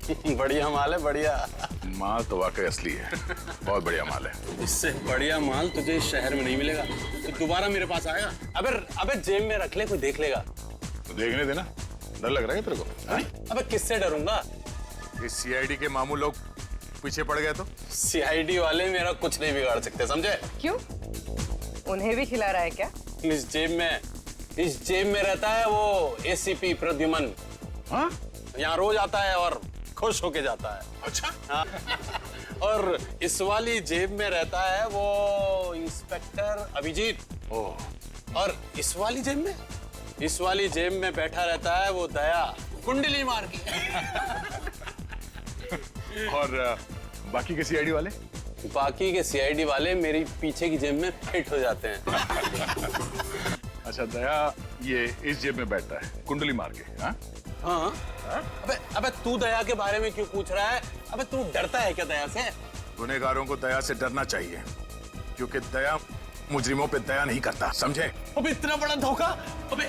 बढ़िया माल है, बढ़िया। माल तो वाकई असली है, बहुत बढ़िया माल है। इससे बढ़िया माल तुझे इस शहर में नहीं मिलेगा। तो दोबारा मेरे पास आएगा? अबे जेब में रख ले, कोई देख लेगा तो देखने देना। डर लग रहा है तेरे को? अबे किससे डरूंगा? इस सीआईडी के मामू लोग पीछे पड़ गए तो? सीआईडी वाले मेरा कुछ नहीं बिगाड़ सकते, समझे? क्यों? उन्हें भी खिला रहा है क्या? इस जेब में रहता है वो एसीपी प्रद्युमन। हाँ? यहाँ रोज आता है और खुश होके जाता है। अच्छा? हाँ। और इस वाली जेब में रहता है वो इंस्पेक्टर अभिजीत। ओह। और इस वाली जेब में बैठा रहता है वो दया, कुंडली मार के। और बाकी के सीआईडी वाले? बाकी के सीआईडी वाले मेरी पीछे की जेब में फिट हो जाते हैं। अच्छा, दया ये इस जेब में बैठता है कुंडली मार के? हाँ? हाँ? अबे तू दया के बारे में क्यों पूछ रहा है? अबे तू डरता है क्या दया से? गुनहगारों को दया से डरना चाहिए, क्योंकि दया मुजरिमों पे दया नहीं करता, समझे? अबे इतना बड़ा धोखा! अबे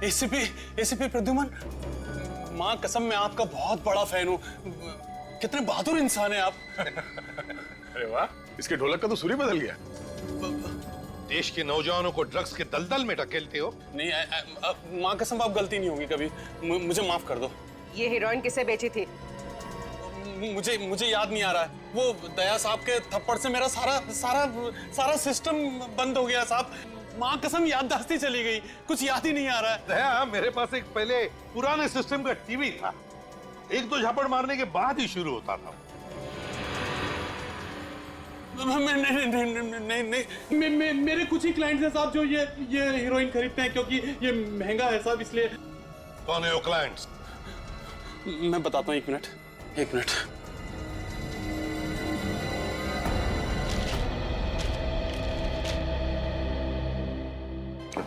एसीपी प्रद्युमन, माँ कसम मैं आपका बहुत बड़ा फैन हूँ। कितने बहादुर इंसान हैं आप। अरे वाह, इसके ढोलक का तो सुर ही बदल गया। देश के नौजवानों को ड्रग्स के दलदल में ढकेलते हो। नहीं, माँ कसम आप गलती नहीं होगी कभी, मुझे माफ कर दो। ये हीरोइन किसे बेची थी? मुझे याद नहीं आ रहा है। वो दया साहब के थप्पड़ से मेरा सारा सिस्टम बंद हो गया साहब। माँ कसम याददाश्ती चली गई, कुछ याद ही नहीं आ रहा है। दया, मेरे पास एक पहले पुराने सिस्टम का टीवी था, एक दो झापड़ मारने के बाद ही शुरू होता था। नहीं, मेरे कुछ ही क्लाइंट्स हैं साहब जो ये हीरोइन खरीदते हैं, क्योंकि ये महंगा है साहब, इसलिए। कौन है वो क्लाइंट्स? मैं बताता हूँ, एक मिनट।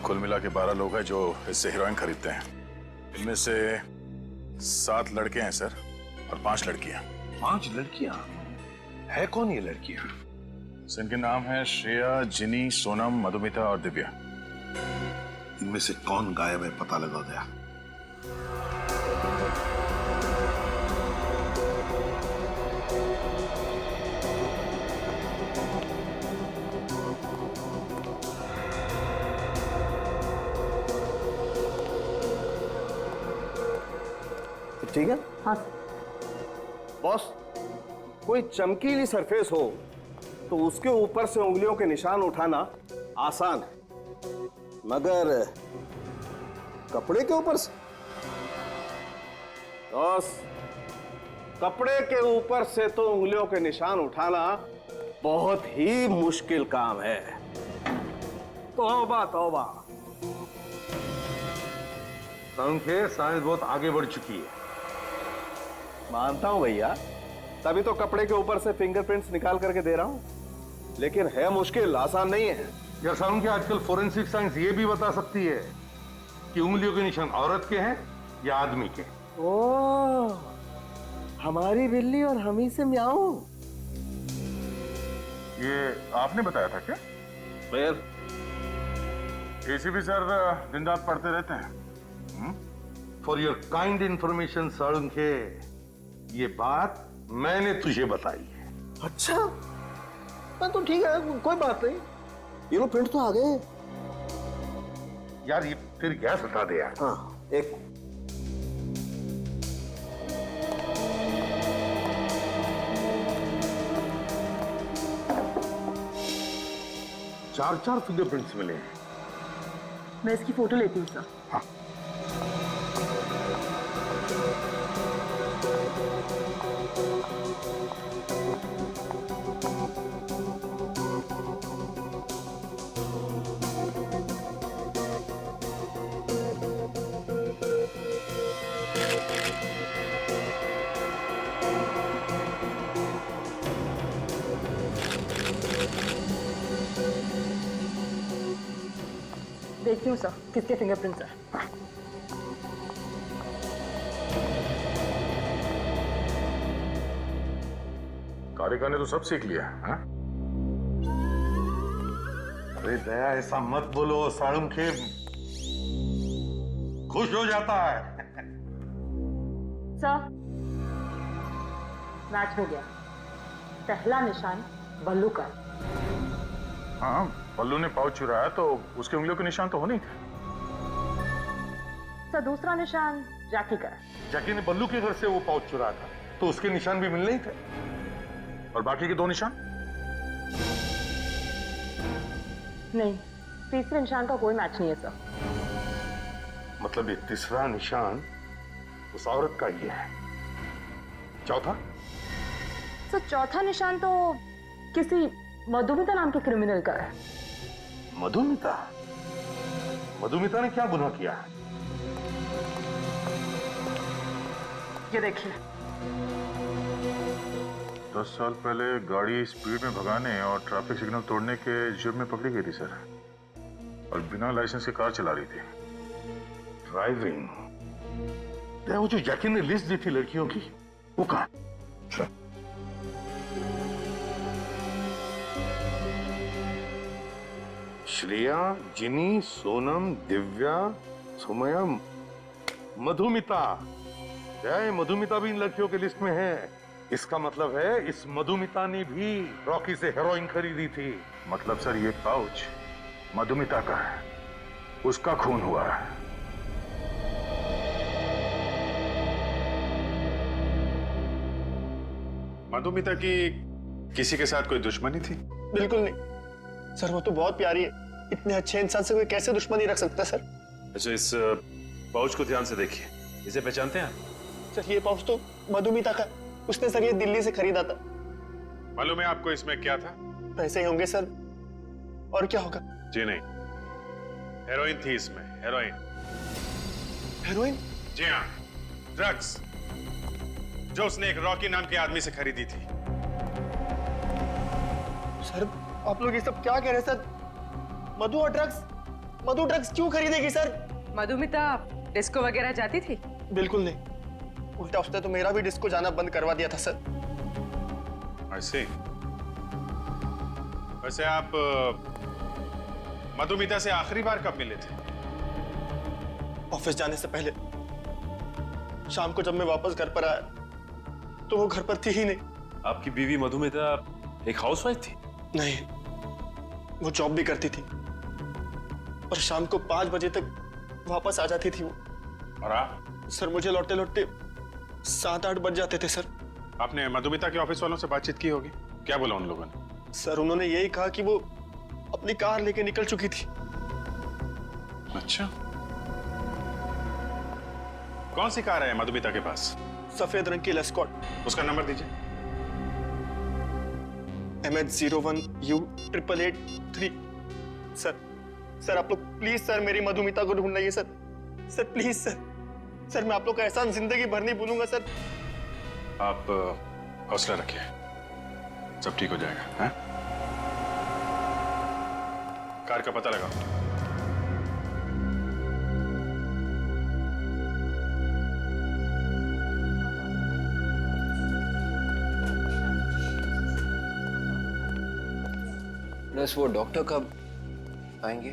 कुल मिला के 12 लोग हैं जो इससे हीरोइन खरीदते हैं। इनमें से 7 लड़के हैं सर, और 5 लड़कियां। 5 लड़कियां? है कौन ये लड़कियां? इनके नाम है श्रेया, जिनी, सोनम, मधुमिता और दिव्या। इनमें से कौन गायब है पता लगा दया। ठीक है? हाँ बॉस, कोई चमकीली सरफेस हो तो उसके ऊपर से उंगलियों के निशान उठाना आसान है, मगर कपड़े के ऊपर से? बॉस, कपड़े के ऊपर से तो उंगलियों के निशान उठाना बहुत ही मुश्किल काम है। तौबा तौबा। साइंस बहुत आगे बढ़ चुकी है। मानता हूं भैया, तभी तो कपड़े के ऊपर से फिंगरप्रिंट्स निकाल करके दे रहा हूं, लेकिन है मुश्किल, आसान नहीं है। यार साउंड के आजकल फोरेंसिक साइंस ये भी बता सकती है कि उंगलियों के निशान औरत के हैं या आदमी के। ओह, हमारी बिल्ली और हम ही से म्याऊं। ये आपने बताया था क्या? फिर एसीपी सर दिन रात पढ़ते रहते हैं। For your kind information Salunkhe, ये बात मैंने तुझे बताई है। अच्छा, मैं तो ठीक है, कोई बात नहीं। ये लो प्रिंट तो आ गए। यार ये फिर गैस हटा दे यार। हाँ, एक 4 फिंगरप्रिंट्स मिले हैं। मैं इसकी फोटो लेती हूँ सर। हाँ। देखती हूँ सर किसके फिंगरप्रिंट्स है। कारिका ने तो सब सीख लिया। हाँ? अरे दया, ऐसा मत बोलो साळुंखे, खुश हो जाता है। सर, मैच हो गया। पहला निशान बल्लू का। हाँ, बल्लू ने पाउच चुराया तो उसके उंगलियों के निशान तो होने ही थे। सर, दूसरा निशान जैकी का है। जैकी ने बल्लू के घर से वो पाउच चुराया था, तो उसके निशान भी मिलने ही थे। और बाकी के 2 निशान? नहीं, तीसरे निशान का कोई मैच नहीं है सर। मतलब ये तीसरा निशान उस औरत का ही है। चौथा? सर, चौथा निशान तो किसी मधुमिता नाम के क्रिमिनल का है। मधुमिता? मधुमिता ने क्या गुनाह किया है? ये देखिए। 10 साल पहले गाड़ी स्पीड में भगाने और ट्रैफिक सिग्नल तोड़ने के जुर्म में पकड़ी गई थी सर, और बिना लाइसेंस के कार चला रही थी। ड्राइविंग? वो जो जैकी ने लिस्ट दी थी लड़कियों की, वो कहां? श्रेया, जिनी, सोनम, दिव्या, सुमया, मधुमिता। जय, मधुमिता भी इन लड़कियों के लिस्ट में है। इसका मतलब है इस मधुमिता ने भी रॉकी से हेरोइन खरीदी थी। मतलब सर ये पाउच मधुमिता का है, उसका खून हुआ है। मधुमिता की किसी के साथ कोई दुश्मनी थी? बिल्कुल नहीं सर, वो तो बहुत प्यारी है। इतने अच्छे इंसान से कोई कैसे दुश्मनी रख सकता है सर? अच्छा, इस पाउच को ध्यान से देखिए, इसे पहचानते हैं आप? सर, ये पाउच तो मधुमिता का, उसने सर ये दिल्ली से खरीदा था। मालूम है आपको इसमें क्या था? पैसे ही होंगे सर, और क्या होगा? जी नहीं, हेरोइन थी इसमें, हेरोइन। हेरोइन? जी हाँ, ड्रग्स, जो उसने एक रॉकी नाम के आदमी से खरीदी थी। सर, आप लोग ये सब क्या कह रहे हैं सर? मधु ड्रग्स क्यों खरीदेगी सर? मधुमिता डिस्को वगैरह जाती थी? बिल्कुल नहीं, उल्टा उसने तो मेरा भी डिस्को जाना बंद करवा दिया था सर। ऐसे? वैसे आप मधुमिता से आखिरी बार कब मिले थे? ऑफिस जाने से पहले। शाम को जब मैं वापस घर पर आया तो वो घर पर थी ही नहीं। आपकी बीवी मधुमिता एक हाउसवाइफ थी? नहीं, वो जॉब भी करती थी और शाम को 5 बजे तक वापस आ जाती थी वो। और आप? सर, मुझे लौटते लौटते 7-8 बज जाते थे सर। आपने मधुमिता के ऑफिस वालों से बातचीत की होगी, क्या बोला उन लोगों ने? सर, उन्होंने यही कहा कि वो अपनी कार लेके निकल चुकी थी। अच्छा, कौन सी कार है मधुमिता के पास? सफेद रंग की लेस्कॉट, उसका नंबर दीजिए। MH01U8883। सर, आप लोग प्लीज सर मेरी मधुमिता को ढूंढ लाइए सर। सर प्लीज सर, मैं आप लोग का एहसान जिंदगी भर नहीं भूलूंगा सर। आप हौसला रखिए, सब ठीक हो जाएगा। हैं? कार का पता लगाओ। बस वो डॉक्टर कब आएंगे?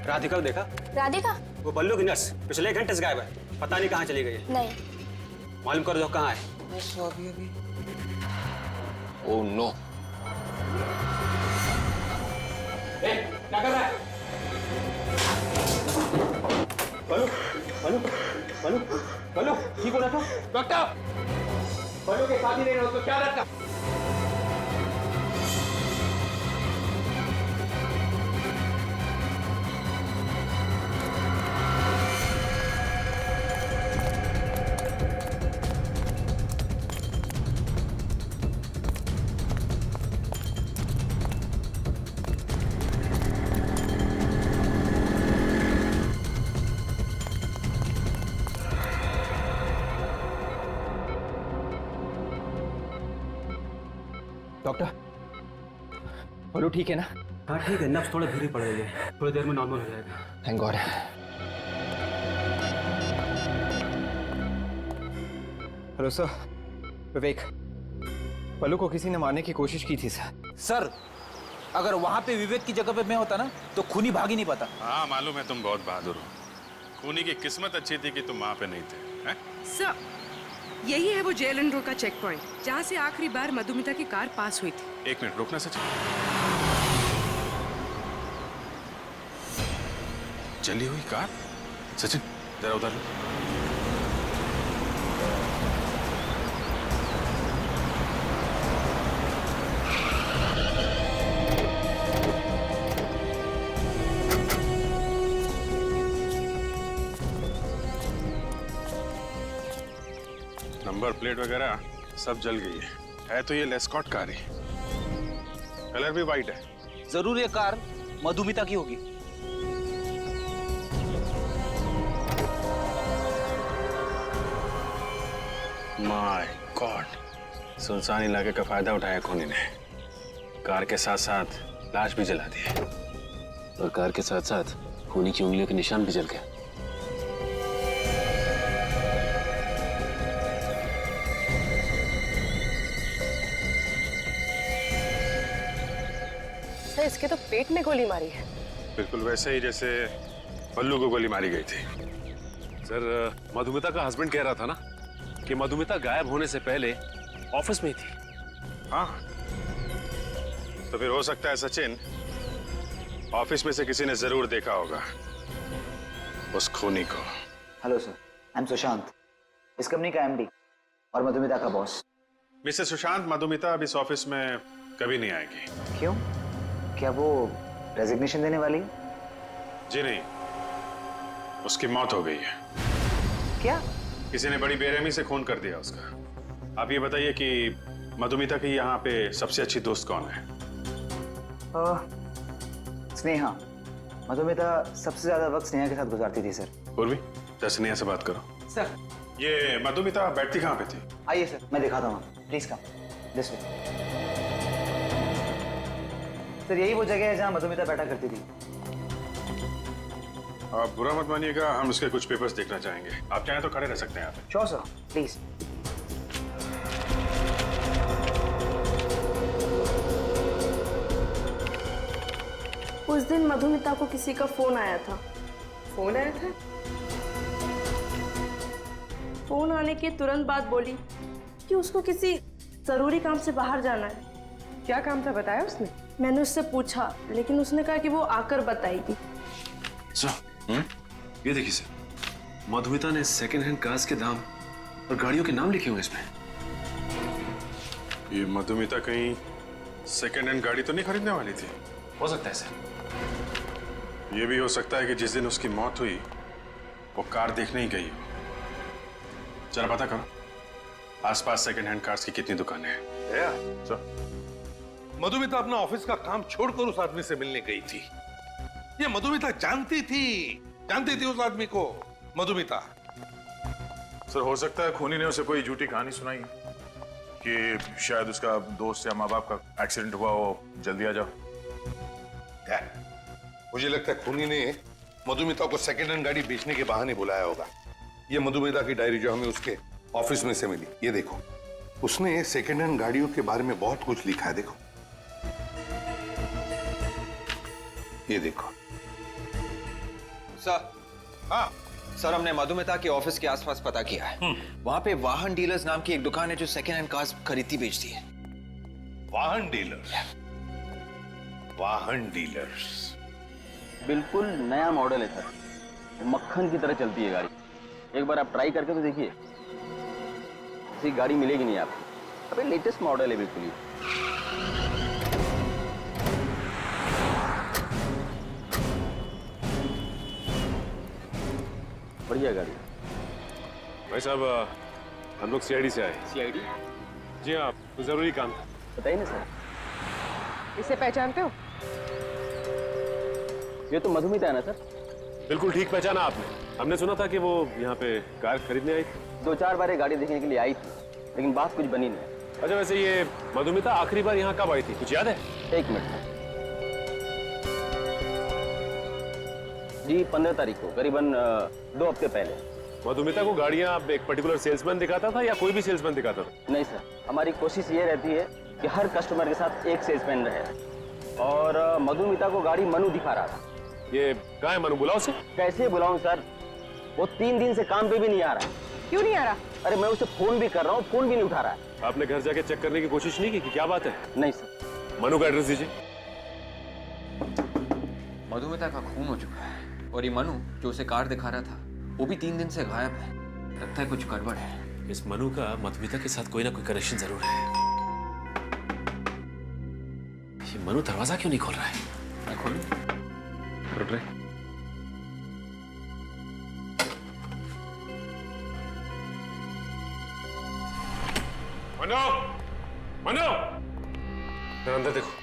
राधिका को देखा? राधिका? वो बल्लू की नर्स पिछले 1 घंटे से गायब है, पता नहीं कहाँ चली गई है। नहीं। मालूम करो कहाँ है। बस अभी ओह नो। क्या कर रहा है? बल्लू ठीक हो रहा था? डॉक्टर, बल्लू के साथ ही नहीं रहो तो क्या रखा? डॉक्टर, बल्लू ठीक है ना? हाँ ठीक है, नब्ज थोड़ा धीरे पड़ रही है, थोड़ी देर में नॉर्मल हो जाएगा। Thank God. हेलो सर, विवेक, पल्लू को किसी ने मारने की कोशिश की थी सर। सर, अगर वहां पे विवेक की जगह पे मैं होता ना तो खूनी भाग ही नहीं पाता। हाँ मालूम है, तुम बहुत बहादुर हो। खूनी की किस्मत अच्छी थी कि तुम वहां पे नहीं थे, हैं? सर, यही है वो जेएलएन रोड का चेक पॉइंट जहाँ से आखिरी बार मधुमिता की कार पास हुई थी। एक मिनट रुकना सचिन। जली हुई कार? सचिन जरा उधर लो। नंबर प्लेट वगैरह सब जल गई है तो ये लेस्कॉट कार है, कलर भी वाइट है। जरूर ये कार मधुमिता की होगी। माय गॉड, सुनसान इलाके का फायदा उठाया खूनी ने। कार के साथ साथ लाश भी जला दी और कार के साथ साथ खूनी की उंगलियों के निशान भी जल गए। सर, इसके तो पेट में गोली मारी है। बिल्कुल वैसे ही जैसे पल्लू को गोली मारी गई थी। सर, मधुमिता का हस्बैंड कह रहा था ना कि मधुमिता गायब होने से पहले ऑफिस में ही थी। हाँ, तो फिर हो सकता है सचिन, ऑफिस में से किसी ने जरूर देखा होगा उस खूनी को। Hello sir, I am Sushant, इस कंपनी का एमडी और मधुमिता का बॉस। मिस्टर सुशांत, मधुमिता अब इस ऑफिस में कभी नहीं आएगी। क्यों? क्या वो रेजिग्नेशन देने वाली है? जी नहीं, उसकी मौत हो गई है। क्या? किसी ने बड़ी बेरहमी से खून कर दिया उसका। आप ये बताइए कि मधुमिता की यहाँ पे सबसे अच्छी दोस्त कौन है? स्नेहा। मधुमिता सबसे ज्यादा वक्त स्नेहा के साथ गुजारती थी सर। पूर्वी, जरा स्नेहा से बात करो। सर, ये मधुमिता बैठती कहाँ पे थी? आइए सर, मैं दिखाता हूँ। Please come this way. Sir, यही वो जगह है जहाँ मधुमिता बैठा करती थी। आप बुरा मत मानिएगा, हम उसके कुछ पेपर्स देखना चाहेंगे। आप चाहें तो खड़े रह सकते हैं यहाँ पे। Sure sir, please. उस दिन मधुमिता को किसी का फोन आया था। फोन आया था? फोन आने के तुरंत बाद बोली कि उसको किसी जरूरी काम से बाहर जाना है। क्या काम था बताया उसने? मैंने उससे पूछा, लेकिन उसने कहा कि वो आकर बताएगी। ये देखिए सर, मधुमिता ने सेकंड हैंड कार्स के दाम और गाड़ियों के नाम लिखे हुए इसमें। ये मधुमिता कहीं सेकंड हैंड गाड़ी तो नहीं खरीदने वाली थी? हो सकता है सर। ये भी हो सकता है कि जिस दिन उसकी मौत हुई वो कार देखने ही गई हो। जरा पता करो आसपास सेकंड हैंड कार्स की कितनी दुकानें हैं। मधुमिता अपना ऑफिस का काम छोड़कर उस आदमी से मिलने गई थी। ये मधुमिता जानती थी उस आदमी को। मधुमिता। सर, हो सकता है खूनी ने उसे कोई झूठी कहानी सुनाई कि शायद उसका दोस्त या माँ बाप का एक्सीडेंट हुआ हो, जल्दी आ जाओ। क्या? मुझे लगता है खूनी ने मधुमिता को सेकंड हैंड गाड़ी बेचने के बहाने बुलाया होगा। ये मधुमिता की डायरी जो हमें उसके ऑफिस में से मिली, ये देखो, उसने सेकंड हैंड गाड़ियों के बारे में बहुत कुछ लिखा है। देखो, ये देखो। सर, हाँ सर, हमने मधुमिता के ऑफिस के आसपास पता किया है। वहां पे वाहन डीलर्स नाम की एक दुकान है जो सेकंड हैंड कार्स खरीदती बेचती है। वाहन डीलर्स? वाहन डीलर्स बिल्कुल नया मॉडल है सर, मक्खन की तरह चलती है गाड़ी। एक बार आप ट्राई करके तो देखिए, ऐसी गाड़ी मिलेगी नहीं आपको। अबे लेटेस्ट मॉडल है बिल्कुल ही। बढ़िया गाड़ी। भाई साहब, हम लोग सीआईडी से आए। सीआईडी? जी हाँ, तो जरूरी काम था। बताइए ना सर। इसे पहचानते हो? ये तो मधुमिता है ना सर? बिल्कुल ठीक पहचाना आपने। हमने सुना था कि वो यहाँ पे कार खरीदने आई थी। 2-4 बार ये गाड़ी देखने के लिए आई थी, लेकिन बात कुछ बनी नहीं। अच्छा, वैसे ये मधुमिता आखिरी बार यहाँ कब आई थी, कुछ याद है? 1 मिनट जी, 15 तारीख को, करीबन 2 हफ्ते पहले। मधुमिता को गाड़ियां एक पर्टिकुलर सेल्समैन दिखाता था या कोई भी सेल्समैन दिखाता था? नहीं सर, हमारी कोशिश ये रहती है कि हर कस्टमर के साथ एक सेल्समैन रहे। और मधुमिता को गाड़ी मनु दिखा रहा था। ये कहाँ है मनु? बुलाओ उसे। कैसे बुलाऊं सर, वो 3 दिन से काम पे भी नहीं आ रहा। क्यों नहीं आ रहा? अरे मैं उसे फोन भी कर रहा हूँ, फोन भी नहीं उठा रहा है। आपने घर जाके चेक करने की कोशिश नहीं की कि क्या बात है? नहीं सर। मनु का एड्रेस दीजिए। मधुमिता का खून हो चुका है और ये मनु जो उसे कार दिखा रहा था वो भी 3 दिन से गायब है। लगता है कुछ गड़बड़ है। इस मनु का मधुमिता के साथ कोई ना कोई कनेक्शन जरूर है। ये मनु दरवाजा क्यों नहीं खोल रहा है? मैं खोलूं? रुक रहे। मनु, मनु, मेरे अंदर देखो।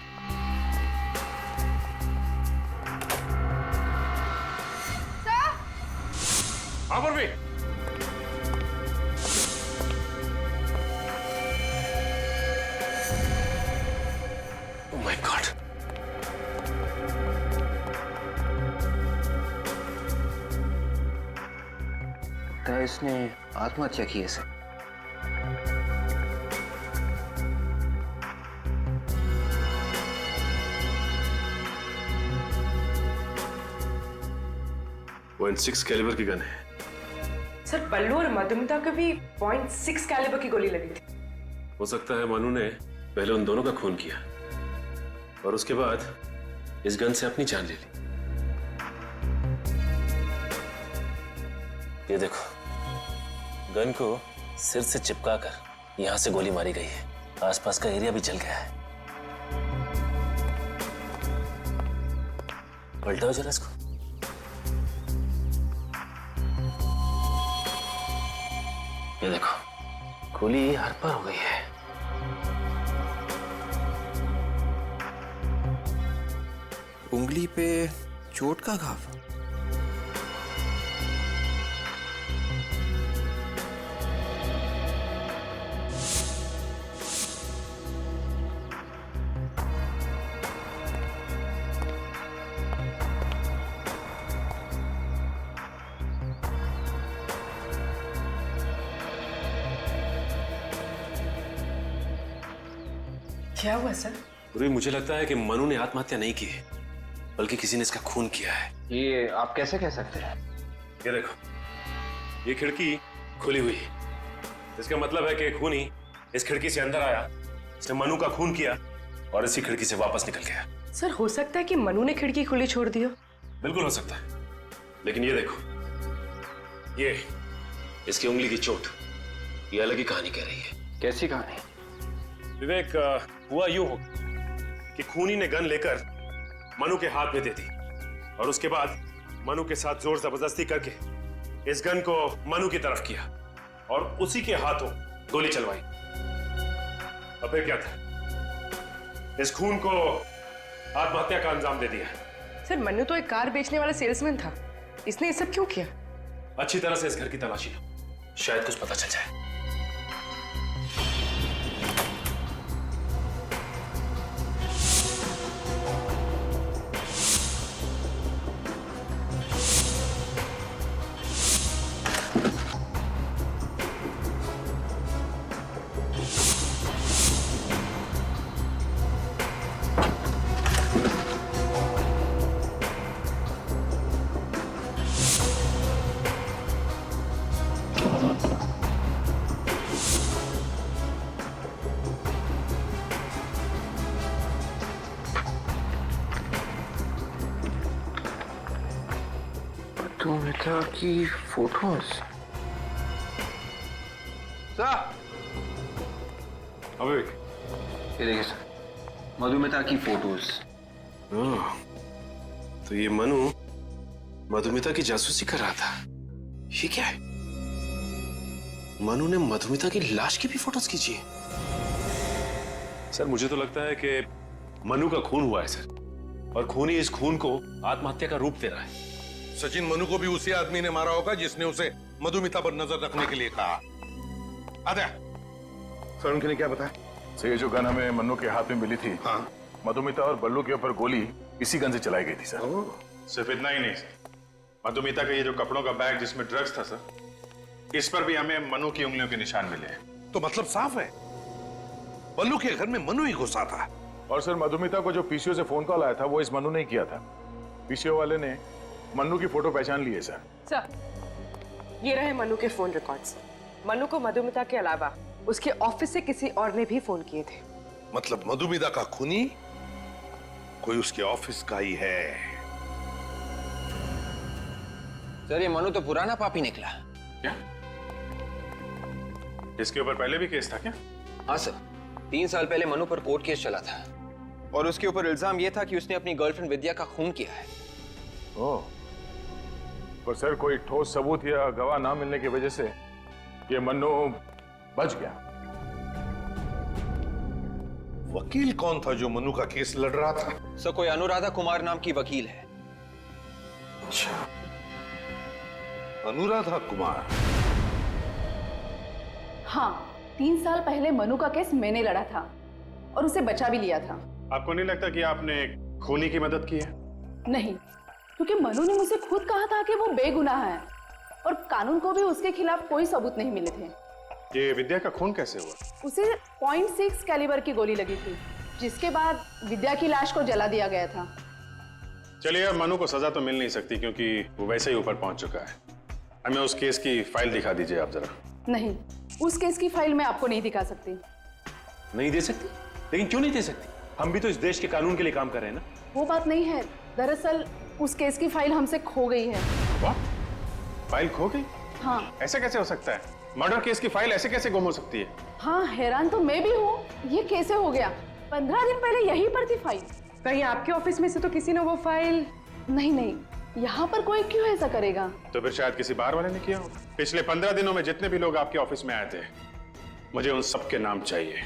हाँ पर भी। Oh my God. लगता है इसने आत्महत्या की है सर। .6 कैलिबर की गन है। सर बल्लू और मधुमिता को भी .6 कैलिबर की गोली लगी थी। हो सकता है मनु ने पहले उन दोनों का खून किया और उसके बाद इस गन से अपनी जान ले ली। ये देखो, गन को सिर से चिपकाकर यहां से गोली मारी गई है। आसपास का एरिया भी जल गया है। पलटाओ जरा इसको। ये देखो, गोली हर पार हो गई है। उंगली पे चोट का घाव। क्या हुआ सर? पूरी मुझे लगता है कि मनु ने आत्महत्या नहीं की है, बल्कि किसी ने इसका खून किया है। ये आप कैसे कह सकते हैं? ये देखो, ये खिड़की खुली हुई है। इसका मतलब है कि खूनी इस खिड़की से अंदर आया, इसने मनु का खून किया और इसी खिड़की से वापस निकल गया। सर हो सकता है कि मनु ने खिड़की खुली छोड़ दी हो। बिल्कुल हो सकता है, लेकिन ये देखो, ये इसकी उंगली की चोट, ये अलग ही कहानी कह रही है। कैसी कहानी? विवेक, हुआ यूं हो कि खूनी ने गन लेकर मनु के हाथ में दे दी और उसके बाद मनु के साथ जोर जबरदस्ती करके इस गन को मनु की तरफ किया और उसी के हाथों गोली चलवाई। अब फिर क्या था? इस खून को आत्महत्या का अंजाम दे दिया। सर मनु तो एक कार बेचने वाला सेल्समैन था, इसने ये सब क्यों किया? अच्छी तरह से इस घर की तलाशी लो, शायद कुछ पता चल जाए। मधुमिता की फोटोज। ये देखिए सर, मधुमिता की फोटोज। तो ये मनु मधुमिता की जासूसी कर रहा था। ये क्या है? मनु ने मधुमिता की लाश की भी फोटोज खींची है। सर मुझे तो लगता है कि मनु का खून हुआ है सर, और खूनी इस खून को आत्महत्या का रूप दे रहा है। सचिन, मनु को भी उसी आदमी ने मारा होगा जिसने उसे मधुमिता पर नजर रखने के लिए कहा। आजा। सर उनके ने क्या बताया? सर ये जो गन हमें मन्नू के हाथ में मिली थी, हाँ, मधुमिता और बल्लू के ऊपर गोली इसी गन से चलाई गई थी सर। सिर्फ इतना ही नहीं सर, मधुमिता का ये जो कपड़ों का बैग जिसमें ड्रग्स था सर, इस पर भी हमें मनु की उंगलियों के निशान मिले हैं। तो मतलब साफ है, मनु के घर में मनु ही घुसा था। और सर, मधुमिता को जो पीसीओ से फोन कॉल आया था वो इस मनु ने किया था। पीसीओ वाले ने मनु की फोटो पहचान ली है सर। सर, ये रहे मनु के फोन रिकॉर्ड्स। मनु को मधुमिता के अलावा उसके ऑफिस से किसी और ने भी फोन किए थे। मतलब मधुमिता का खूनी कोई उसके ऑफिस का ही है। सर, ये मनु तो पुराना पापी निकला। क्या इसके ऊपर पहले भी केस था क्या? हाँ सर, 3 साल पहले मनु पर कोर्ट केस चला था और उसके ऊपर इल्जाम यह था कि उसने अपनी गर्लफ्रेंड विद्या का खून किया है। ओह, पर सर कोई ठोस सबूत या गवाह ना मिलने की वजह से ये मन्नू बच गया। वकील कौन था जो मनु का केस लड़ रहा था? सर, कोई अनुराधा कुमार नाम की वकील है। अच्छा, अनुराधा कुमार। हाँ, 3 साल पहले मनु का केस मैंने लड़ा था और उसे बचा भी लिया था। आपको नहीं लगता कि आपने खूनी की मदद की है? नहीं, क्योंकि मनु ने मुझे खुद कहा था कि वो बेगुनाह है और कानून को भी उसके खिलाफ कोई सबूत नहीं मिले थे। ये विद्या का खून कैसे हुआ? उसे .6 कैलिबर की गोली लगी थी, जिसके बाद विद्या की लाश को जला दिया गया था। चलिए, अब मनु को सजा तो मिल नहीं सकती क्योंकि वो वैसे ही ऊपर पहुंच चुका है। हमें उस केस की फाइल दिखा दीजिए आप जरा। नहीं, उस केस की फाइल मैं आपको नहीं दिखा सकती। नहीं दे सकती? लेकिन क्यों नहीं दे सकती? हम भी तो इस देश के कानून के लिए काम कर रहे हैं ना। वो बात नहीं है, दरअसल उस केस की फाइल हमसे खो गई है। फाइल खो गई? हाँ। ऐसा कैसे हो सकता है? मर्डर केस की फाइल ऐसे कैसे गुम हो सकती है? हाँ, हैरान तो मैं भी हूँ, ये कैसे हो गया? 15 दिन पहले यहीं पर थी फाइल। कहीं आपके ऑफिस में से तो किसी ने वो फाइल? नहीं, यहाँ पर कोई क्यों ऐसा करेगा? तो फिर शायद किसी बाहर वाले ने किया होगा। पिछले 15 दिनों में जितने भी लोग आपके ऑफिस में आए थे, मुझे उन सबके नाम चाहिए।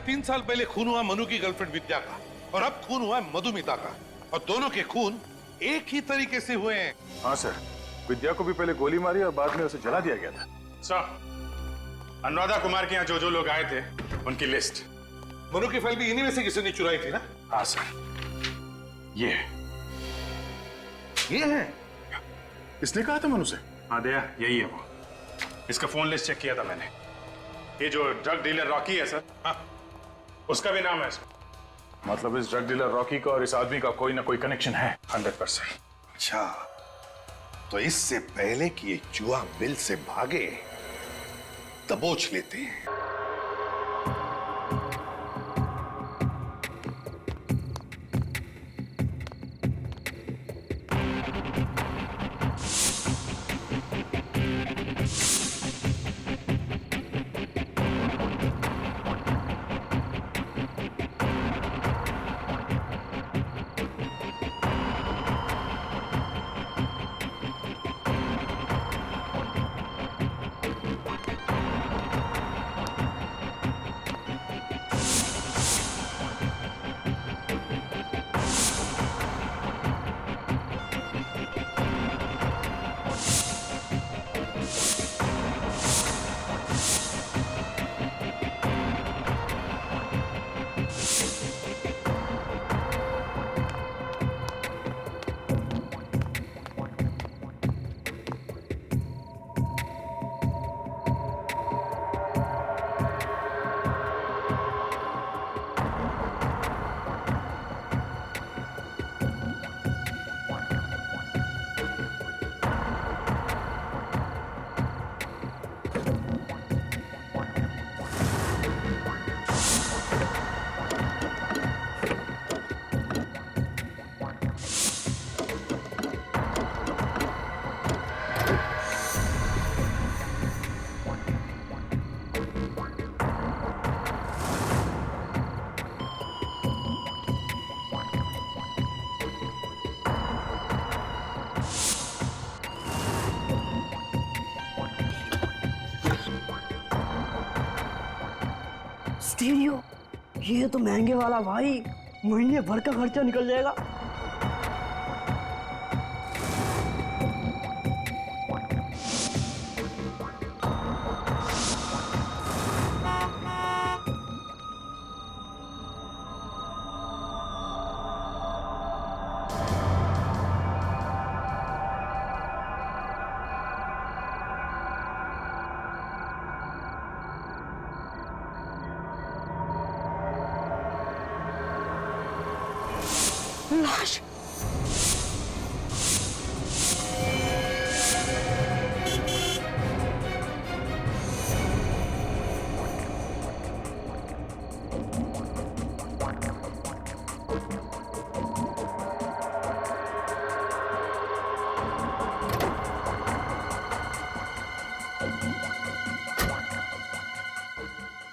3 साल पहले खून हुआ मनु की गर्लफ्रेंड विद्या का और अब खून हुआ मधुमिता का, और दोनों के खून एक ही तरीके से हुए हैं। हाँ सर, विद्या को भी पहले गोली मारी और बाद में उसे जला दिया गया था। सर, अनुराधा कुमार के यहाँ जो लोग आए थे उनकी लिस्ट। मनु की फाइल भी इन्हीं में से किसी ने चुराई थी ना? हाँ सर, ये है। इसने कहा था मनु से? हाँ दया, यही है वो। इसका फोन लिस्ट चेक किया था मैंने। ये जो ड्रग डीलर रॉकी है सर, हाँ, उसका भी नाम है सर। मतलब इस ड्रग डीलर रॉकी का और इस आदमी का कोई ना कोई कनेक्शन है। 100%। अच्छा, तो इससे पहले कि ये जुआ मिल से भागे, दबोच लेते हैं। स्टीरियो, ये तो महंगे वाला भाई, महीने भर का खर्चा निकल जाएगा। लाश।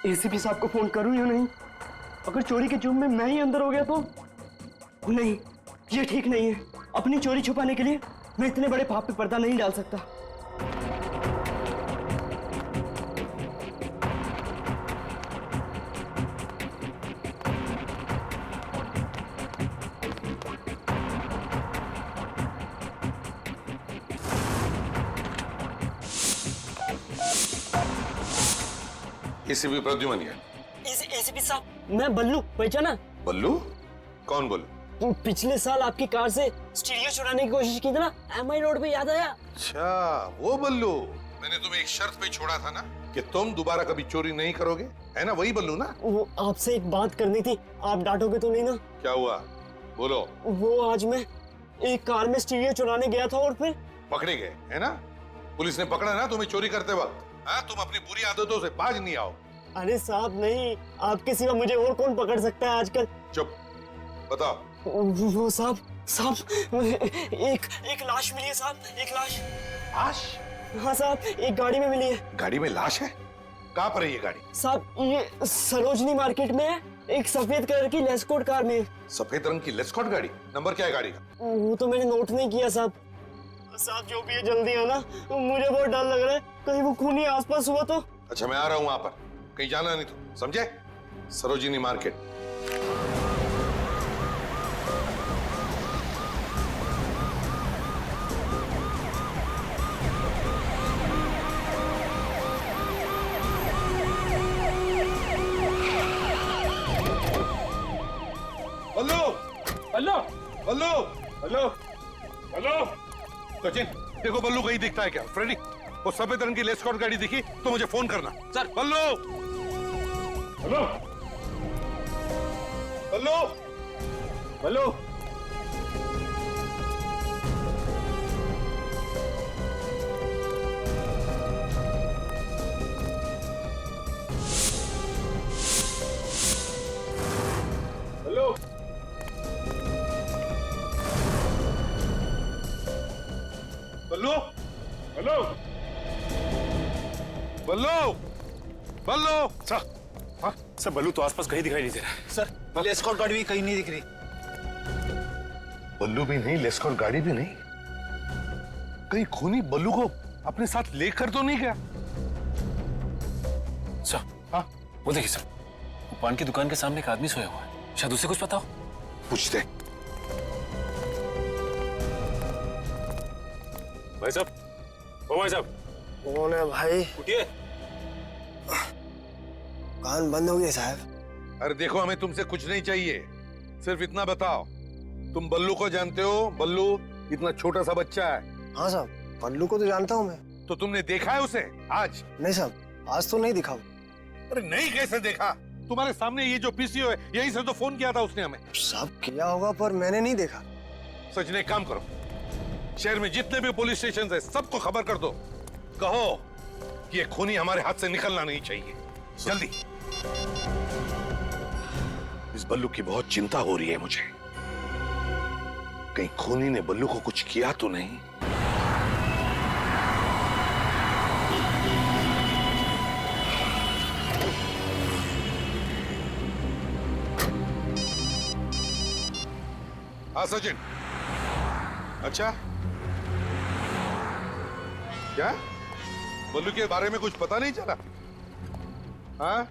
एसीपी साहब को फोन करूं या नहीं? अगर चोरी के जुर्म में मैं ही अंदर हो गया तो? नहीं, ये ठीक नहीं है। अपनी चोरी छुपाने के लिए मैं इतने बड़े पाप पे पर्दा नहीं डाल सकता। एसीपी प्रद्युमन है। एसीपी साहब, मैं बल्लू, पहचाना? बल्लू? कौन बल्लू? पिछले साल आपकी कार से स्टीरियो चुराने की कोशिश की थी ना, एमआई रोड पे, याद आया? अच्छा, वो बल्लू। मैंने तुम्हें एक शर्त पे छोड़ा था ना कि तुम दोबारा कभी चोरी नहीं करोगे, है ना? वही बल्लू ना? वो आपसे एक बात करनी थी, आप डांटोगे तो नहीं ना? क्या हुआ, बोलो। वो आज मैं एक कार में स्टीरियो चुराने गया था और फिर पकड़े गए, है ना? पुलिस ने पकड़ा ना तुम्हें चोरी करते वक्त। हाँ, तुम अपनी बुरी आदतों से बाज नहीं आओ। अरे साहब नहीं, आपके सिवा मुझे और कौन पकड़ सकता है आजकल? चुप, बताओ। वो साहब एक लाश मिली है साहब, एक लाश। लाश? हाँ साहब, एक गाड़ी में मिली है। गाड़ी में लाश है? कहाँ पर है ये गाड़ी? साहब ये सरोजनी मार्केट में है, एक सफेद कलर की लेस्कोट कार में। सफेद रंग की लेस्कॉट गाड़ी? नंबर क्या है गाड़ी का? वो तो मैंने नोट नहीं किया साहब। साहब जो भी है जल्दी आना, मुझे बहुत डर लग रहा है, कहीं वो खूनी आसपास हुआ तो। अच्छा, मैं आ रहा हूँ वहां पर, कहीं जाना नहीं तो, समझे? सरोजिनी मार्केट। बल्लू, बल्लू, बल्लू, बल्लू, बल्लू। सचिन, देखो बल्लू कहीं दिखता है क्या? फ्रेडी, वो सफेद रंग की लेस्कॉट गाड़ी दिखी तो मुझे फोन करना। सर। बल्लू, बल्लू, बल्लू, बल्लू। बल्लू, बल्लू, बल्लू, बल्लू, बल्लू। सर बल्लू तो आसपास कहीं दिखाई नहीं दे रहा है। सर, भले एस्कॉर्ट गाड़ी भी कहीं नहीं दिख रही। बल्लू भी नहीं, लेस्कॉट गाड़ी भी नहीं। कहीं खूनी बल्लू को अपने साथ लेकर तो नहीं गया? सर, हाँ, वो देखिए सर, वो पान की दुकान के सामने एक आदमी सोया हुआ है, शायद उसे कुछ पता हो। पूछते। भाई साहब, ओ भाई साहब। कौन है भाई? उठिए। कान बंद हो गए साहब। अरे देखो, हमें तुमसे कुछ नहीं चाहिए, सिर्फ इतना बताओ, तुम बल्लू को जानते हो? बल्लू इतना छोटा सा बच्चा है। हाँ साहब, बल्लू को तो जानता हूँ मैं। तो तुमने देखा है उसे आज? नहीं साहब, आज तो नहीं दिखा। अरे नहीं कैसे देखा? तुम्हारे सामने ये जो पीसीओ है, यहीं से तो फोन किया था उसने हमें। सब किया होगा पर मैंने नहीं देखा। सच ने काम करो, शहर में जितने भी पुलिस स्टेशन है सबको खबर कर दो, कहो कि ये खूनी हमारे हाथ से निकलना नहीं चाहिए, जल्दी। इस बल्लू की बहुत चिंता हो रही है मुझे, कहीं खूनी ने बल्लू को कुछ किया तो नहीं। हाँ सचिन। अच्छा, क्या बल्लू के बारे में कुछ पता नहीं चला? हाँ,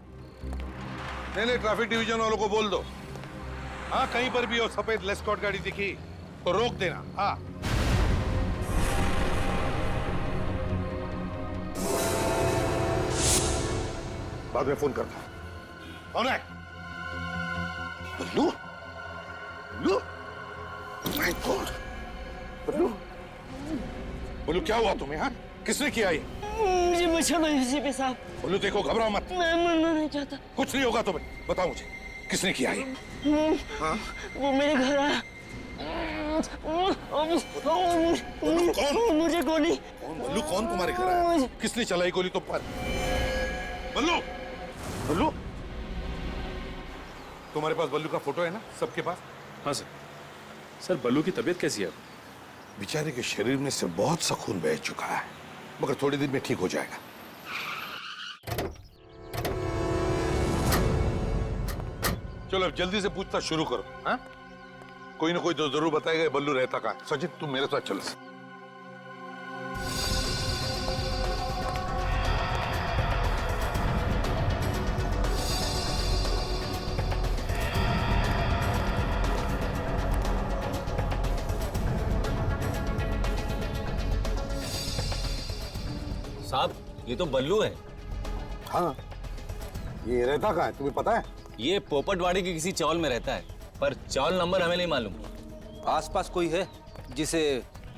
नहीं, ट्रैफिक डिवीजन वालों को बोल दो, हाँ कहीं पर भी हो सफेद लेस्कॉट गाड़ी दिखी तो रोक देना। हाँ, बाद में फोन करता हूं। कौन है? बल्लू? बल्लू? My God! बल्लू? बल्लू क्या हुआ तुम्हें? हाँ, किसने किया ये? मुझे बचा लो एसीपी साहब। बल्लू देखो, घबराओ मत। मैं मरना नहीं चाहता। कुछ नहीं होगा तुम्हें, बताओ मुझे किसने किया ये? वो मेरे घर आया, कौन? मुझे गोली। कौन बल्लू? कौन तुम्हारे घर आया? किसने चलाई गोली? तो पर बल्लू, बल्लू, तुम्हारे पास बल्लू का फोटो है ना? सबके पास? हाँ सर। सर बल्लू की तबीयत कैसी है? बेचारे के शरीर में से बहुत सा खून बह चुका है, मगर थोड़ी देर में ठीक हो जाएगा। चलो अब जल्दी से पूछताछ शुरू करो। हाँ, कोई ना कोई तो जरूर बताएगा बल्लू रहता कहाँ है। सचिन तुम मेरे साथ चल। साहब ये तो बल्लू है। हाँ, ये रहता कहाँ है तुम्हें पता है? ये पोपटवाड़ी की किसी चौल में रहता है, पर चौल नंबर हमें नहीं मालूम। आसपास कोई है जिसे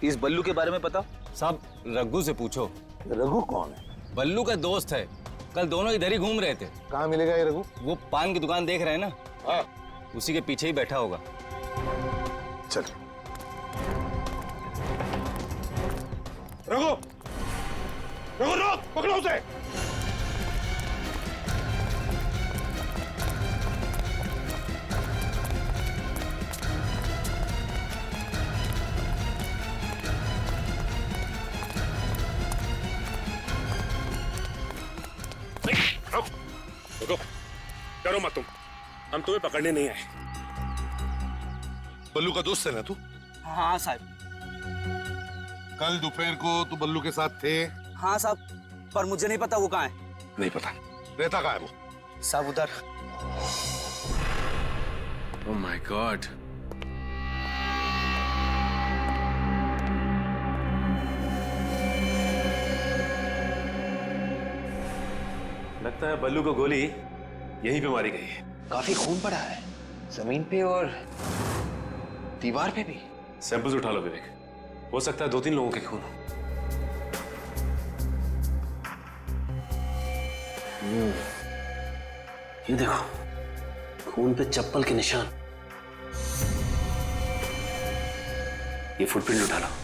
इस बल्लू के बारे में पता? साहब रघु से पूछो। रघु कौन है? बल्लू का दोस्त है, कल दोनों इधर ही घूम रहे थे। कहाँ मिलेगा ये रघु? वो पान की दुकान देख रहे हैं ना? हाँ। उसी के पीछे ही बैठा होगा। चल। रघु, रघु रोक, पकड़ो उसे। रुको, डरो मत तुम, हम तुम्हें पकड़ने नहीं आए। बल्लू का दोस्त है ना तू? हाँ साहब। कल दोपहर को तू बल्लू के साथ थे? हाँ साहब, पर मुझे नहीं पता वो कहाँ है। नहीं पता। रहता कहाँ है वो? साहब उधर। Oh my God. लगता है बल्लू को गोली यहीं पे मारी गई है। काफी खून पड़ा है जमीन पे और दीवार पे भी। सैंपल्स उठा लो विवेक, हो सकता है 2-3 लोगों के खून हो। ये देखो, खून पे चप्पल के निशान। ये फुटप्रिंट उठा लो।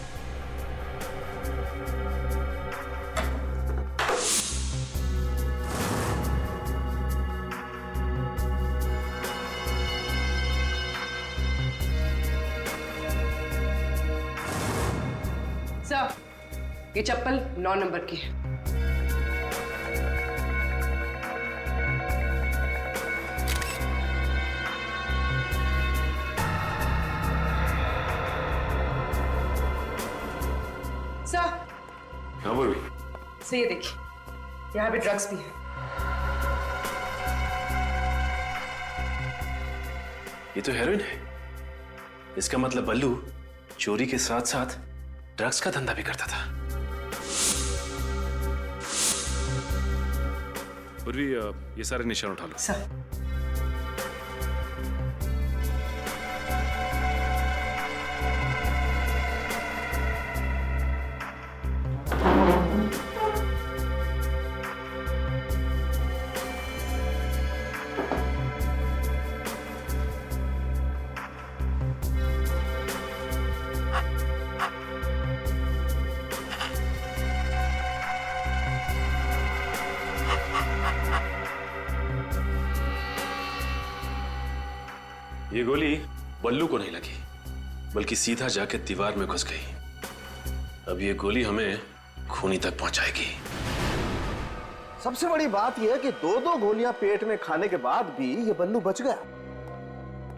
सर, ये चप्पल 9 नंबर की है। सर, हाँ बोल। सर ये देखिए, यहाँ पे ड्रग्स भी है। ये तो हेरोइन है। इसका मतलब बल्लू चोरी के साथ साथ ड्रग्स का धंधा भी करता था। पूर्वी ये सारे निशान उठा लो। सर। ये गोली बल्लू को नहीं लगी, बल्कि सीधा जाके दीवार में घुस गई। अब ये गोली हमें खूनी तक पहुंचाएगी। सबसे बड़ी बात यह है कि 2-2 गोलियां पेट में खाने के बाद भी ये बल्लू बच गया।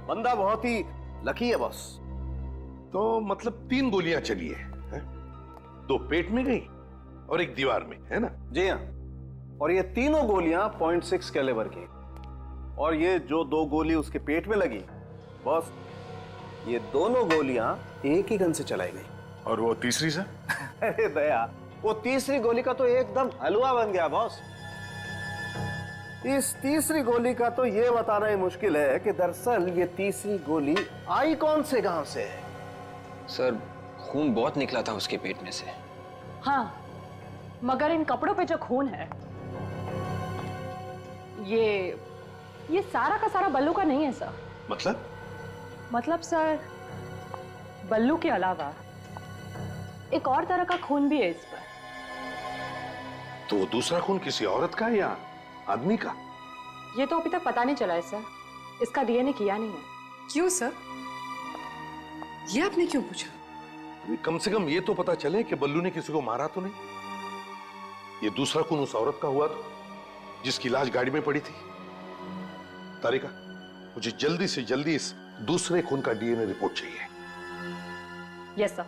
बंदा बहुत ही लकी है बॉस। तो मतलब 3 गोलियां चली है? 2 पेट में गई और 1 दीवार में, है ना? जी हाँ, और ये तीनों गोलियां 0.6 कैलिबर की। और ये जो 2 गोली उसके पेट में लगी बॉस, ये दोनों गोलियां एक ही गन से चलाई गई। और वो तीसरी से? अरे दया, वो तीसरी गोली का तो एकदम हलवा बन गया बॉस। इस तीसरी गोली का तो ये बताना ही मुश्किल है कि दरअसल ये तीसरी गोली आई कौन से गांव से है। सर खून बहुत निकला था उसके पेट में से। हाँ, मगर इन कपड़ों पे जो खून है ये सारा का सारा बल्लू का नहीं है सर। मतलब? मतलब सर, बल्लू के अलावा एक और तरह का खून भी है इस पर। तो वो दूसरा खून किसी औरत का या आदमी का? ये तो अभी तक पता नहीं चला है सर, इसका डीएनए किया नहीं है। क्यों सर? ये आपने क्यों पूछा? कम से कम ये तो पता चले कि बल्लू ने किसी को मारा तो नहीं। ये दूसरा खून उस औरत का हुआ तो जिसकी लाश गाड़ी में पड़ी थी। तारिका, मुझे जल्दी से जल्दी इस दूसरे खून का डीएनए रिपोर्ट चाहिए। Yes sir.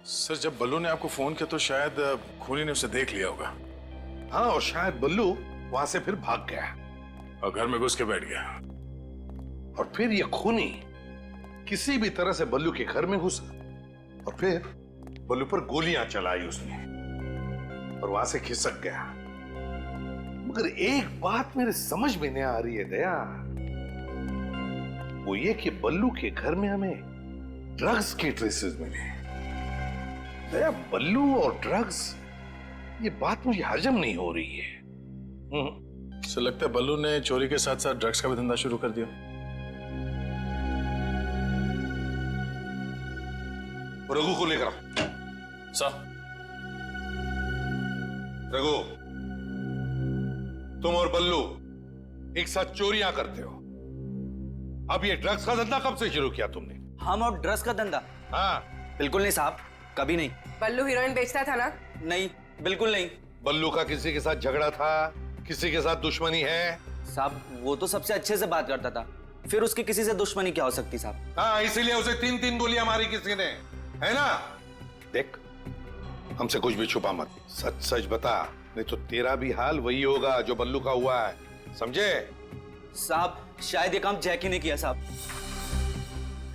सर, जब बल्लू ने आपको फोन किया तो शायद खूनी ने उसे देख लिया होगा। हाँ, और शायद बल्लू वहां से फिर भाग गया और घर में घुस के बैठ गया। और फिर ये खूनी किसी भी तरह से बल्लू के घर में घुसा और फिर बल्लू पर गोलियां चलाई उसने और वहां से खिसक गया। मगर एक बात मेरे समझ में नहीं आ रही है दया, वो ये कि बल्लू के घर में हमें ड्रग्स के ट्रेसेस मिले। दया, बल्लू और ड्रग्स, ये बात मुझे हजम नहीं हो रही है। सर, लगता है बल्लू ने चोरी के साथ साथ ड्रग्स का भी धंधा शुरू कर दिया। रघु को लेकर आओ। सर। रघु, तुम और बल्लू एक साथ चोरियां करते हो। अब ये ड्रग्स का धंधा कब से शुरू किया तुमने? हम और ड्रग्स का धंधा? हाँ। बिल्कुल नहीं साहब, कभी नहीं। बल्लू हीरोइन बेचता था ना? नहीं, बिल्कुल नहीं। बल्लू का किसी के साथ झगड़ा था, किसी के साथ दुश्मनी है? साहब, वो तो सबसे अच्छे से बात करता था, फिर उसकी किसी से दुश्मनी क्या हो सकती साहब? हाँ, इसीलिए उसे 3-3 गोलियां मारी किसी ने, है ना? देख, हमसे कुछ भी छुपा मत, सच सच बता, नहीं तो तेरा भी हाल वही होगा जो बल्लू का हुआ है, समझे? साहब, शायद ये काम जैकी ने किया साहब।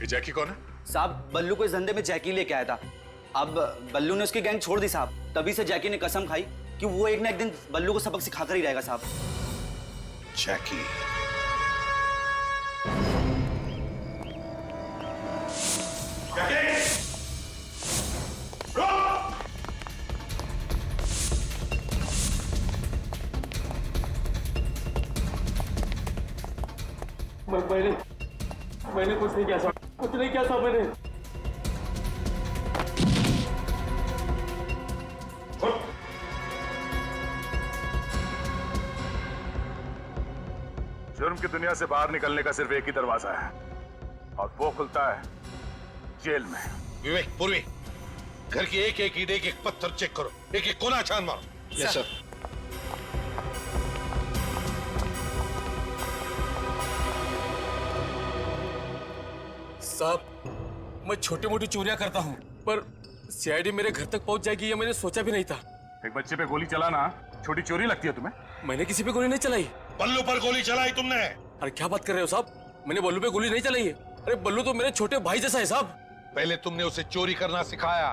ये जैकी कौन है? साहब, बल्लू को इस धंधे में जैकी लेके आया था। अब बल्लू ने उसकी गैंग छोड़ दी साहब, तभी से जैकी ने कसम खाई कि वो एक ना एक दिन बल्लू को सबक सिखाकर ही रहेगा साहब। जैकी? मैंने कुछ नहीं किया साहब, कुछ नहीं किया साहब मैंने। जुर्म की दुनिया से बाहर निकलने का सिर्फ एक ही दरवाजा है और वो खुलता है जेल में। विवेक, पूर्वी, घर की एक एक ईंट, एक एक पत्थर चेक करो, एक एक कोना छान मारो। Yes sir. साहब, मैं छोटी मोटी चोरियां करता हूँ, पर सीआईडी मेरे घर तक पहुंच जाएगी ये मैंने सोचा भी नहीं था। एक बच्चे पे गोली चलाना छोटी चोरी लगती है तुम्हें? मैंने किसी पे गोली नहीं चलाई। बल्लू पर गोली चलाई तुमने? अरे क्या बात कर रहे हो साहब, मैंने बल्लू पे गोली नहीं चलाई है। अरे बल्लू तो मेरे छोटे भाई जैसा है साहब। पहले तुमने उसे चोरी करना सिखाया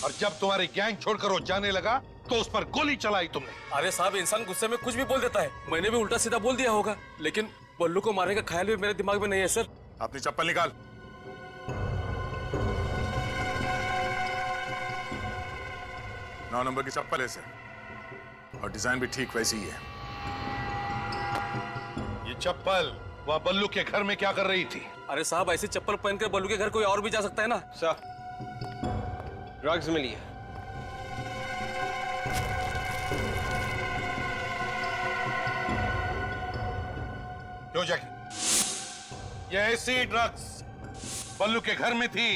और जब तुम्हारी गैंग छोड़कर वो जाने लगा तो उस पर गोली चलाई तुमने। अरे साहब, इंसान गुस्से में कुछ भी बोल देता है, मैंने भी उल्टा सीधा बोल दिया होगा, लेकिन बल्लू को मारने का ख्याल भी मेरे दिमाग में नहीं है सर। अपनी चप्पल निकाल। नौ नंबर की चप्पल है सर, और डिजाइन भी ठीक वैसी ही है। ये चप्पल वह बल्लू के घर में क्या कर रही थी? अरे साहब, ऐसी चप्पल पहनकर बल्लू के घर कोई और भी जा सकता है ना? सर, ड्रग्स मिली है। क्यों जैकी? ये ऐसी ड्रग्स बल्लू के घर में थी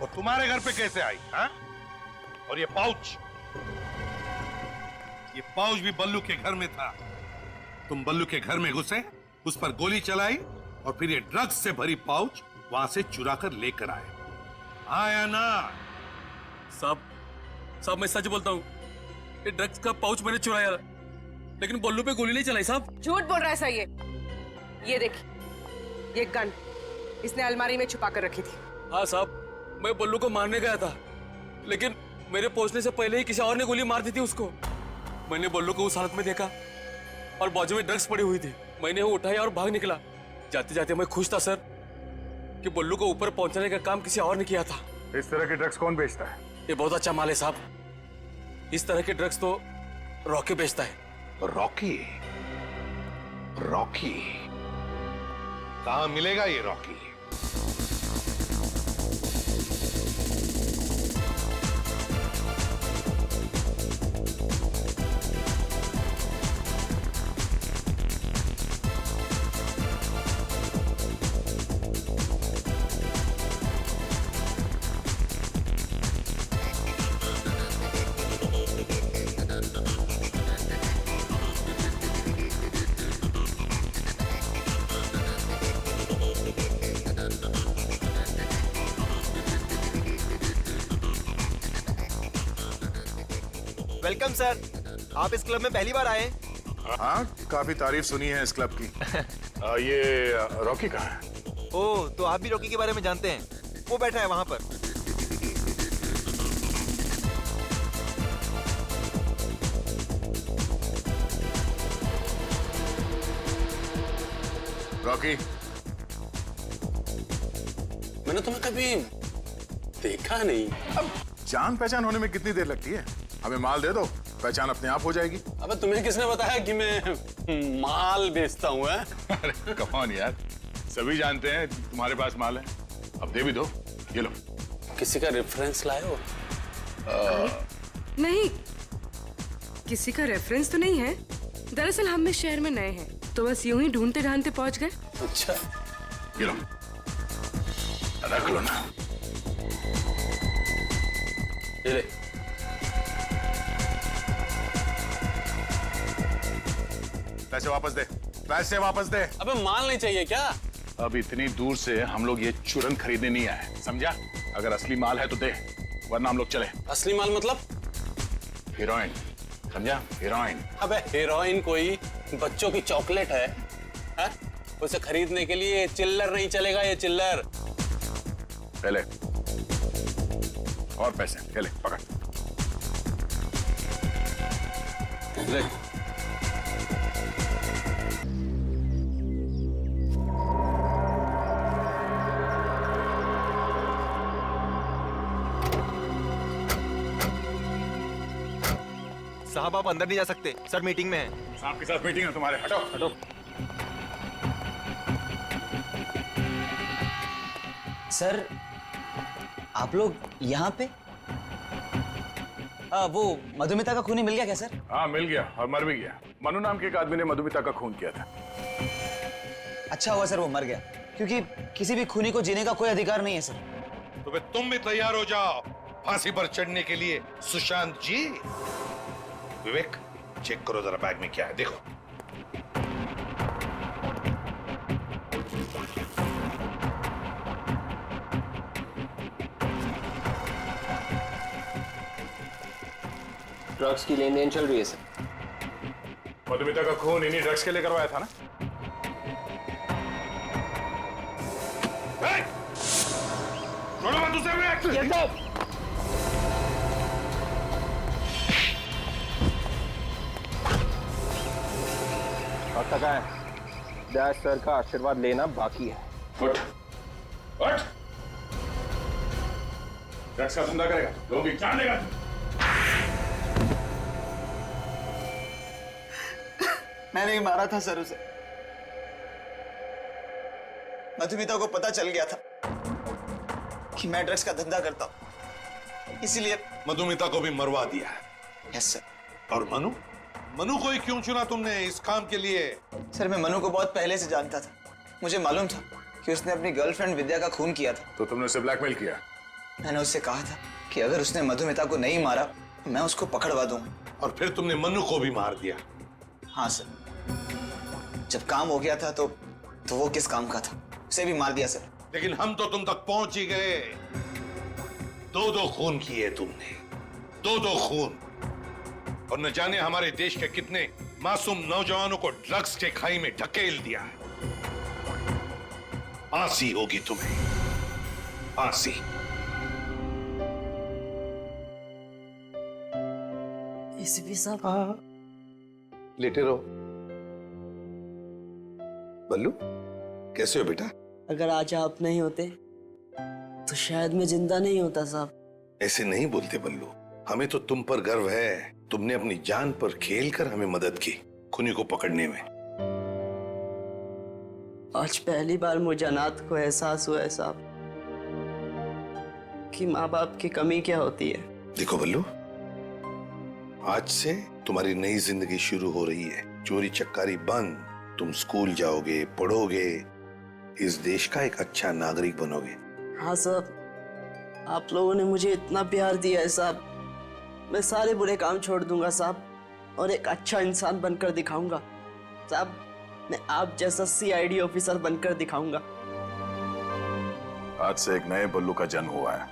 और तुम्हारे घर पे कैसे आई? हाँ? और ये पाउच भी बल्लू के घर में था। तुम बल्लू के घर में घुसे, उस पर गोली चलाई और फिर ये ड्रग्स से भरी पाउच वहां से चुरा कर लेकर आए, आया ना? साहब मैं सच बोलता हूँ, ये ड्रग्स का पाउच मैंने चुराया, लेकिन बल्लू पे गोली नहीं चलाई साहब। झूठ बोल रहा है सर ये देखिए, ये गन इसने अलमारी में छुपा कर रखी थी। हाँ साहब, मैं बल्लू को मारने गया था, लेकिन मेरे पहुंचने से पहले ही किसी और ने गोली मार दी थी उसको। मैंने बल्लू को उस हालत में देखा और बाजू में ड्रग्स पड़ी हुई थी, मैंने वो उठाया और भाग निकला। जाते जाते मैं खुश था सर कि बल्लू को ऊपर पहुंचाने का काम किसी और ने किया था। इस तरह के ड्रग्स कौन बेचता है? ये बहुत अच्छा माल है साहब, इस तरह के ड्रग्स तो रॉकी बेचता है। रॉकी? कहां मिलेगा ये रॉकी? Welcome sir. आप इस क्लब में पहली बार आए? हाँ, काफी तारीफ सुनी है इस क्लब की। ये रॉकी कहाँ है? ओह, तो आप भी रॉकी के बारे में जानते हैं? वो बैठा है वहां पर। रॉकी, मैंने तुम्हें कभी देखा नहीं। अब जान पहचान होने में कितनी देर लगती है? हमें माल दे दो, पहचान अपने आप हो जाएगी। अबे तुम्हें किसने बताया कि मैं माल बेचता हूँ? अरे कम ऑन यार, सभी जानते हैं तुम्हारे पास माल है। अब दे भी दो, ये लो। किसी का रेफरेंस लाए हो? नहीं, किसी का रेफरेंस तो नहीं है। दरअसल हम इस शहर में नए हैं, तो बस यूं ही ढूंढते ढांढते पहुंच गए। अच्छा, ये लो, रख लो ना। ये ले। पैसे वापस दे, पैसे वापस दे। अबे माल नहीं चाहिए क्या? अब इतनी दूर से हम लोग ये चूरन खरीदने नहीं आए, समझा? अगर असली माल है तो दे, वरना हम लोग चले। असली माल मतलब? हीरोइन, समझा? हीरोइन। अबे हीरोइन कोई बच्चों की चॉकलेट है? उसे खरीदने के लिए चिल्लर नहीं चलेगा, ये चिल्लर। पहले और पैसे, पहले पकड़। ले। साहब आप अंदर नहीं जा सकते, सर मीटिंग में है। साहब के साथ मीटिंग है तुम्हारे, हटो हटो। सर आप लोग यहाँ पे? वो मधुमिता का खूनी मिल गया क्या सर? हाँ मिल गया, और मर भी गया। मनु नाम के एक आदमी ने मधुमिता का खून किया था। अच्छा हुआ सर वो मर गया, क्योंकि किसी भी खूनी को जीने का कोई अधिकार नहीं है सर। तो फिर तुम भी तैयार हो जाओ फांसी पर चढ़ने के लिए, सुशांत जी। विवेक, चेक करो जरा बैग में क्या है, देखो। ड्रग्स की लेन देन चल रही है सर। मधुमिता का खून इन्हीं ड्रग्स के लिए करवाया था ना? छोड़ो मत उसे। और तक है, डैश सर का आशीर्वाद लेना बाकी है। उठ, उठ। ड्रग्स का धंधा करेगा, लोगों की जान लेगा। मैंने ही मारा था सर उसे। मधुमिता को पता चल गया था कि मैं ड्रग्स का धंधा करता हूं, इसीलिए मधुमिता को भी मरवा दिया। Yes sir. और मनु? मनु को ही क्यों चुना तुमने इस काम के लिए? सर मैं मनु को बहुत पहले से जानता था। मुझे मालूम था कि उसने अपनी गर्लफ्रेंड विद्या का खून किया था। तो तुमने उसे ब्लैकमेल किया? मैंने उससे कहा था कि अगर उसने मधुमिता को नहीं मारा तो मैं उसको पकड़वा दूंगा। और फिर तुमने मनु को भी मार दिया? हाँ सर, जब काम हो गया था तो वो किस काम का था, उसे भी मार दिया सर। लेकिन हम तो तुम तक पहुंच ही गए। दो खून किए तुमने, दो खून। और न जाने हमारे देश के कितने मासूम नौजवानों को ड्रग्स के खाई में ढकेल दिया। फांसी होगी तुम्हें, फांसी। एसीपी साहब, लेटे रहो। बल्लू, कैसे हो बेटा? अगर आज आप नहीं होते तो शायद मैं जिंदा नहीं होता साहब। ऐसे नहीं बोलते बल्लू, हमें तो तुम पर गर्व है। तुमने अपनी जान पर खेलकर हमें मदद की खूनी को पकड़ने में। आज पहली बार मुझे अनाथ को एहसास हुआ है साहब कि माँ बाप की कमी क्या होती है। देखो बल्लू, आज से तुम्हारी नई जिंदगी शुरू हो रही है। चोरी चक्कारी बंद, तुम स्कूल जाओगे, पढ़ोगे, इस देश का एक अच्छा नागरिक बनोगे। हाँ साहब, आप लोगों ने मुझे इतना प्यार दिया है साहब, मैं सारे बुरे काम छोड़ दूंगा साहब और एक अच्छा इंसान बनकर दिखाऊंगा साहब। मैं आप जैसा CID ऑफिसर बनकर दिखाऊंगा। आज से एक नए बल्लू का जन्म हुआ है।